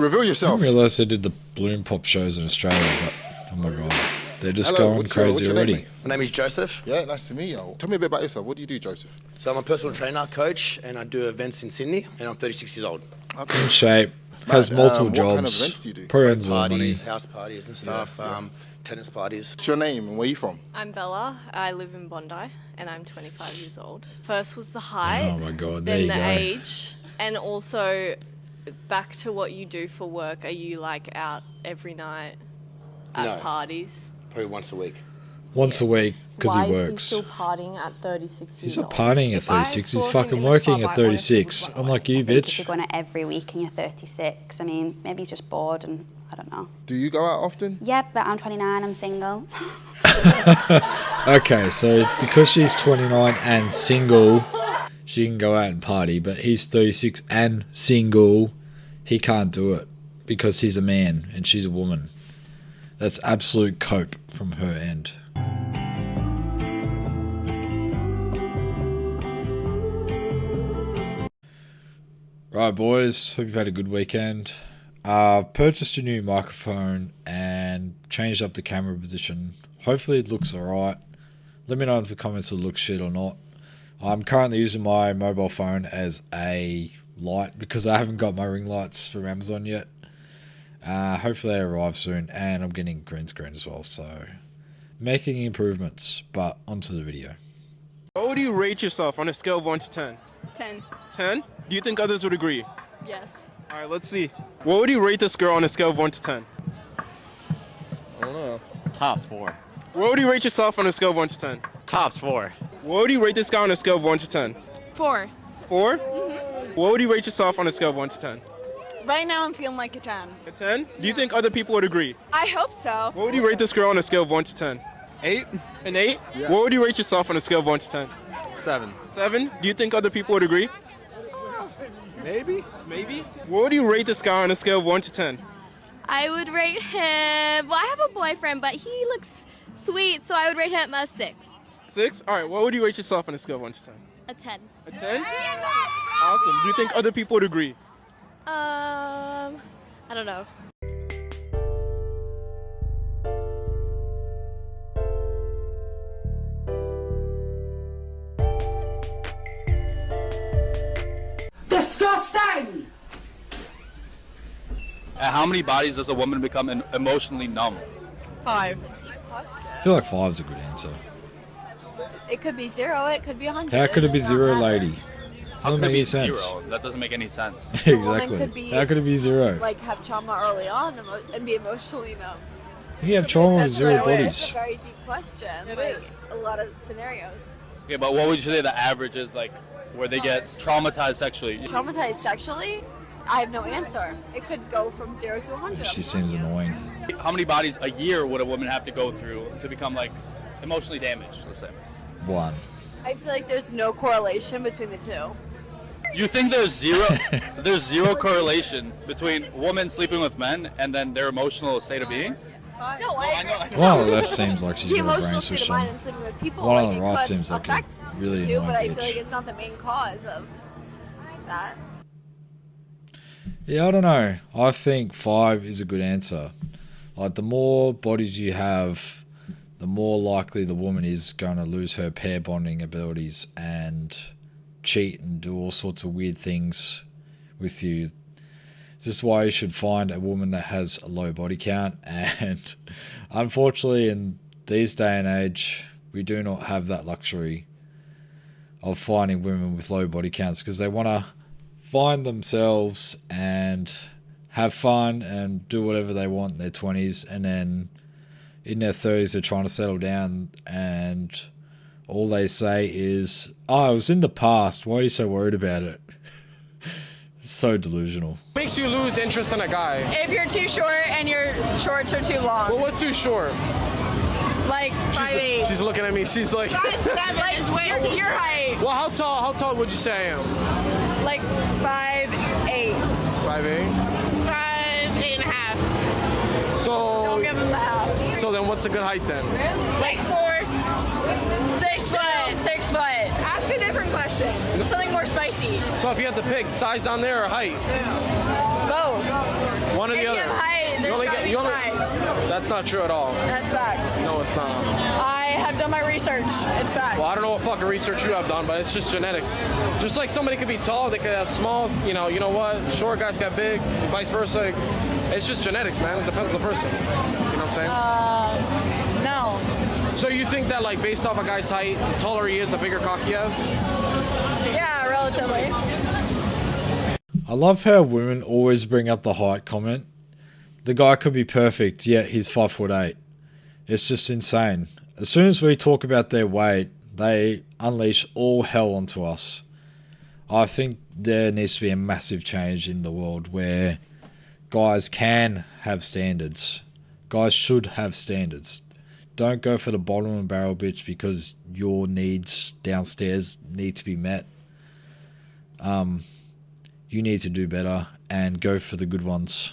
Reveal I yourself. didn't realise they did the balloon pop shows in Australia, but oh my god, they're just Hello, going what's crazy your already. name, mate? My name is Joseph. Yeah, nice to meet you. Tell me a bit about yourself. What do you do, Joseph? So I'm a personal trainer, coach, and I do events in Sydney, and I'm 36 years old. In shape, has multiple what jobs. kind of events do you do? Probably earns a lot of money. Parties, house parties and stuff, tennis parties. What's your name and where are you from? I'm Bella. I live in Bondi and I'm 25 years old. First was the height, Oh my god, there then you the go. age, and also back to what you do for work. Are you like out every night at No. parties? Probably once a week. Once a week because Why he is he works. still partying at 36 He's years not old? partying at If I 36, saw he's him fucking in the working club, at I honestly 36. would run away. Unlike you, I think if bitch. you're going out every week and you're 36, I mean, maybe he's just bored and I don't know. Do you go out often? Yeah, but I'm 29, I'm single. Okay, so because she's 29 and single, she can go out and party, but he's 36 and single, he can't do it because he's a man and she's a woman. That's absolute cope from her end. Right, boys, hope you've had a good weekend. I've purchased a new microphone and changed up the camera position. Hopefully it looks alright. Let me know in the comments if it looks shit or not. I'm currently using my mobile phone as a light because I haven't got my ring lights from Amazon yet. Hopefully they arrive soon, and I'm getting green screen as well, so making improvements, but onto the video. What would you rate yourself on a scale of 1 to 10? 10. 10? Do you think others would agree? Yes. All right, let's see. What would you rate this girl on a scale of 1 to 10? I don't know. Tops 4. What would you rate yourself on a scale of 1 to 10? Tops 4. What would you rate this guy on a scale of 1 to 10? 4. 4? What would you rate yourself on a scale of 1 to 10? Right now I'm feeling like a 10. A 10? Do you think other people would agree? I hope so. What would you rate this girl on a scale of 1 to 10? 8. An 8? Yeah. What would you rate yourself on a scale of 1 to 10? 7. 7? Do you think other people would agree? Maybe? Maybe. What would you rate this guy on a scale of 1 to 10? I would rate him, well, I have a boyfriend, but he looks sweet, so I would rate him a 6. 6? All right, what would you rate yourself on a scale of 1 to 10? A 10. A 10? Awesome. Do you think other people would agree? I don't know. Disgusting! At how many bodies does a woman become emotionally numb? 5. I feel like 5 is a good answer. It could be 0, it could be 100. How could it be does not 0, matter. lady? How Doesn't could it make be any sense. 0? That doesn't make any sense. Exactly. could be- How could it be 0? Like, have trauma early on and be emotionally numb. You have trauma with 0 That's bodies. a very deep question. It like, is. a lot of scenarios. Okay, but what would you say the average is, like, where they get traumatized sexually? Traumatized sexually? I have no answer. It could go from 0 to 100. She seems annoying. How many bodies a year would a woman have to go through to become, like, emotionally damaged, let's say? 1. I feel like there's no correlation between the two. You think there's zero correlation between women sleeping with men and then their emotional state of being? No, I agree. One on the left seems like she's The got a brain emotional state switch of mind on. and sleeping with people. One like, on the it right could seems like a affect really too, but I annoying feel like bitch. it's not the main cause of that. Yeah, I don't know. I think 5 is a good answer. Like, the more bodies you have, the more likely the woman is going to lose her pair bonding abilities and cheat and do all sorts of weird things with you. This is why you should find a woman that has a low body count, and unfortunately in these day and age we do not have that luxury of finding women with low body counts because they want to find themselves and have fun and do whatever they want in their 20s, and then in their 30s they're trying to settle down and all they say is, oh, it was in the past, why are you so worried about it? It's so delusional. Makes you lose interest in a guy. If you're too short and your shorts are too long. Well, what's too short? Like 5'8". She's looking at me. She's like, 5'7" is way your height. well, how tall would you say I am? Like 5'8". 5'8"? 5'8" and a half. So, Don't give him the half. so then what's a good height then? 6'4". 6 foot. 6 foot. Ask a different question. Something more spicy. So if you had to pick, size down there or height? Both. One or If the you other. have height, there's gotta be size. That's not true at all. That's facts. No, it's not. I have done my research. It's facts. Well, I don't know what fucking research you have done, but it's just genetics. Just like somebody could be tall, they could have small, you know what? Short guys got big, vice versa. It's just genetics, man. It depends on the person. You know what I'm saying? No. So you think that, like, based off a guy's height, the taller he is, the bigger cock he has? Yeah, relatively. I love how women always bring up the height comment. The guy could be perfect, yet he's 5'8". It's just insane. As soon as we talk about their weight, they unleash all hell onto us. I think there needs to be a massive change in the world where guys can have standards. Guys should have standards. Don't go for the bottom of the barrel bitch because your needs downstairs need to be met. You need to do better and go for the good ones.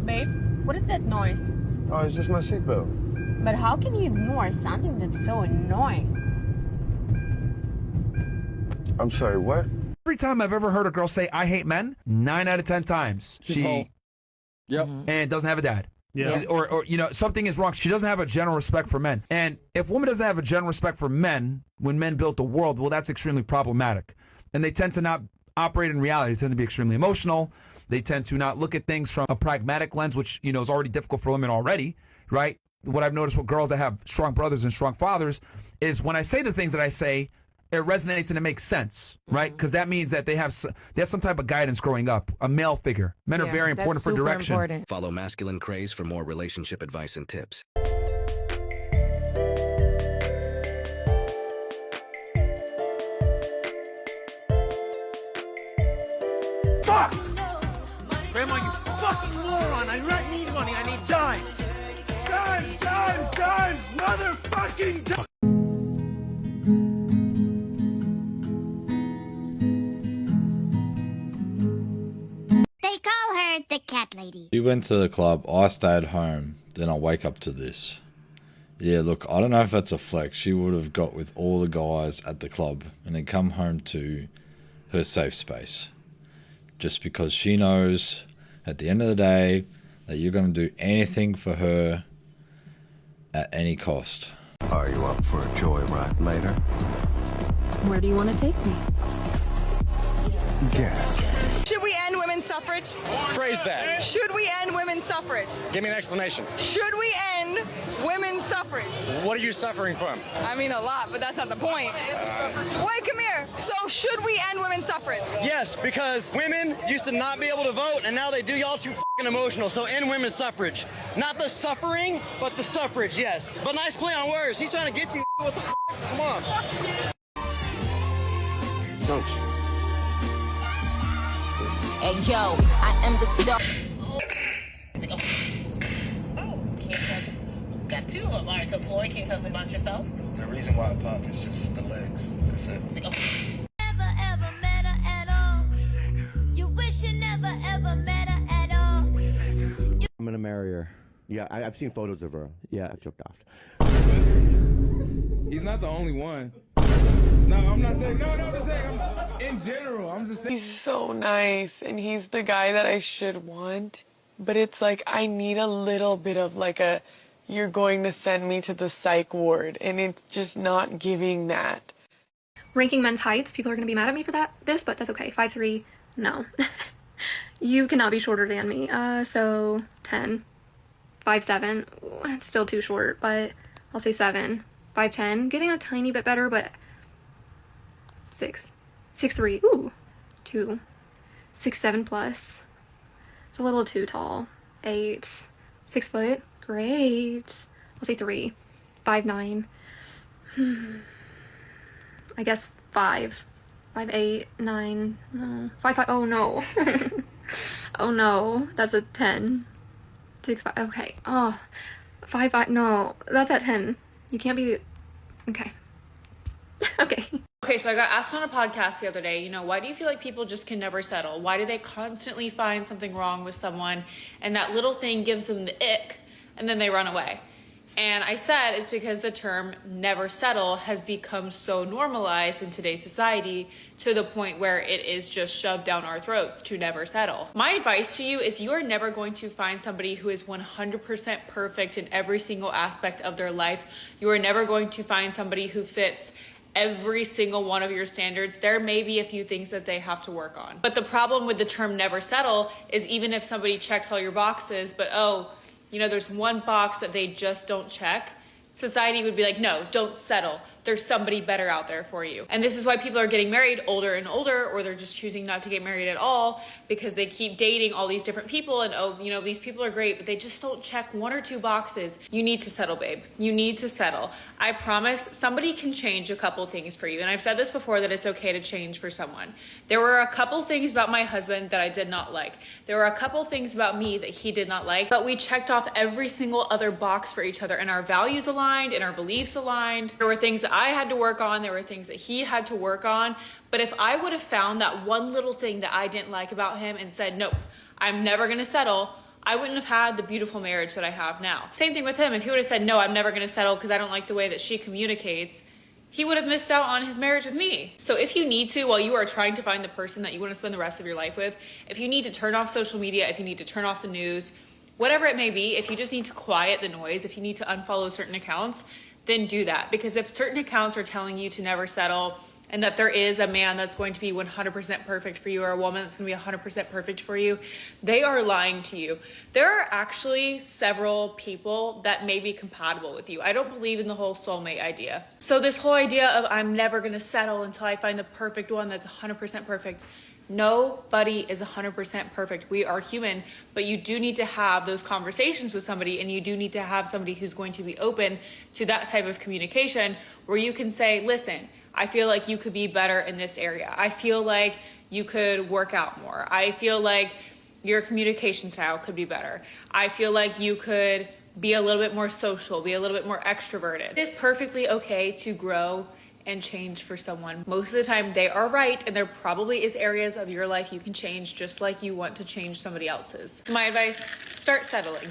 Babe, what is that noise? Oh, it's just my seatbelt. But how can you ignore something that's so annoying? I'm sorry, what? Every time I've ever heard a girl say, I hate men, 9 out of 10 times, she and doesn't have a dad. Yeah. Or you know, something is wrong. She doesn't have a general respect for men. And if a woman doesn't have a general respect for men, when men built the world, well, that's extremely problematic. And they tend to not operate in reality. They tend to be extremely emotional. They tend to not look at things from a pragmatic lens, which, you know, is already difficult for women already, right? What I've noticed with girls that have strong brothers and strong fathers is when I say the things that I say, it resonates and it makes sense, right? Because that means that they have some type of guidance growing up, a male figure. Men are very important for direction. Important. Follow Masculine Craze for more relationship advice and tips. Fuck! Grandma, you fucking moron! I need money. I need dimes. Dimes, motherfucking dimes! They call her the cat lady. She went to the club, I stayed home, then I wake up to this. Yeah, look, I don't know if that's a flex. She would have got with all the guys at the club and then come home to her safe space. Just because she knows at the end of the day that you're going to do anything for her at any cost. Are you up for a joyride later? Where do you want to take me? Guess. Should we end women's suffrage? Phrase that. Should we end women's suffrage? Give me an explanation. Should we end women's suffrage? What are you suffering from? I mean, a lot, but that's not the point. Wait, come here. So, should we end women's suffrage? Yes, because women used to not be able to vote, and now they do. Y'all too fucking emotional. So end women's suffrage. Not the suffering, but the suffrage, yes. But nice play on words. He trying to get you. What the Come on. Touch. Hey yo, I am the star. Got two of them. All right, so Floyd, can you tell us about yourself? The reason why I pop is just the legs. That's it. Never ever met her at all. You wish you never ever met her at all. I'm gonna marry her. Yeah, I've seen photos of her. Yeah, I choked off. He's not the only one. No, I'm not saying. No, I'm just saying. In general, I'm just saying. He's so nice, and he's the guy that I should want. But it's like I need a little bit of like a, you're going to send me to the psych ward, and it's just not giving that. Ranking men's heights, people are going to be mad at me for this, but that's okay. 5'3", no. You cannot be shorter than me. So 10. 5'7", it's still too short, but I'll say 7. 5'10", getting a tiny bit better, but 6. 6'3", ooh, 2. 6'7" plus. It's a little too tall. 8. 6 foot, great. I'll say 3. 5'9". I guess 5. 5'8", 9, no. 5'5", oh no. Oh no, that's a 10. 6'5", okay. Oh, 5'5", no, that's at 10. You can't be, okay. Okay. Okay, so I got asked on a podcast the other day, you know, why do you feel like people just can never settle? Why do they constantly find something wrong with someone and that little thing gives them the ick and then they run away. And I said it's because the term never settle has become so normalized in today's society to the point where it is just shoved down our throats to never settle. My advice to you is you are never going to find somebody who is 100% perfect in every single aspect of their life. You are never going to find somebody who fits every single one of your standards. There may be a few things that they have to work on. But the problem with the term never settle is even if somebody checks all your boxes, but there's one box that they just don't check, society would be like, no, don't settle. There's somebody better out there for you. And this is why people are getting married older and older, or they're just choosing not to get married at all because they keep dating all these different people and, these people are great, but they just don't check one or two boxes. You need to settle, babe. You need to settle. I promise somebody can change a couple things for you. And I've said this before, that it's okay to change for someone. There were a couple things about my husband that I did not like. There were a couple things about me that he did not like, but we checked off every single other box for each other, and our values aligned and our beliefs aligned. There were things that I had to work on. There were things that he had to work on. But if I would have found that one little thing that I didn't like about him and said, nope, I'm never going to settle, I wouldn't have had the beautiful marriage that I have now. Same thing with him. If he would have said, no, I'm never going to settle because I don't like the way that she communicates, he would have missed out on his marriage with me. So if you need to, while you are trying to find the person that you want to spend the rest of your life with, if you need to turn off social media, if you need to turn off the news, whatever it may be, if you just need to quiet the noise, if you need to unfollow certain accounts, then do that. Because if certain accounts are telling you to never settle, and that there is a man that's going to be 100% perfect for you, or a woman that's going to be 100% perfect for you, they are lying to you. There are actually several people that may be compatible with you. I don't believe in the whole soulmate idea. So this whole idea of I'm never going to settle until I find the perfect one that's 100% perfect. Nobody is 100% perfect. We are human, but you do need to have those conversations with somebody, and you do need to have somebody who's going to be open to that type of communication where you can say, listen, I feel like you could be better in this area. I feel like you could work out more. I feel like your communication style could be better. I feel like you could be a little bit more social, be a little bit more extroverted. It is perfectly okay to grow and change for someone. Most of the time they are right, and there probably is areas of your life you can change just like you want to change somebody else's. So my advice, start settling.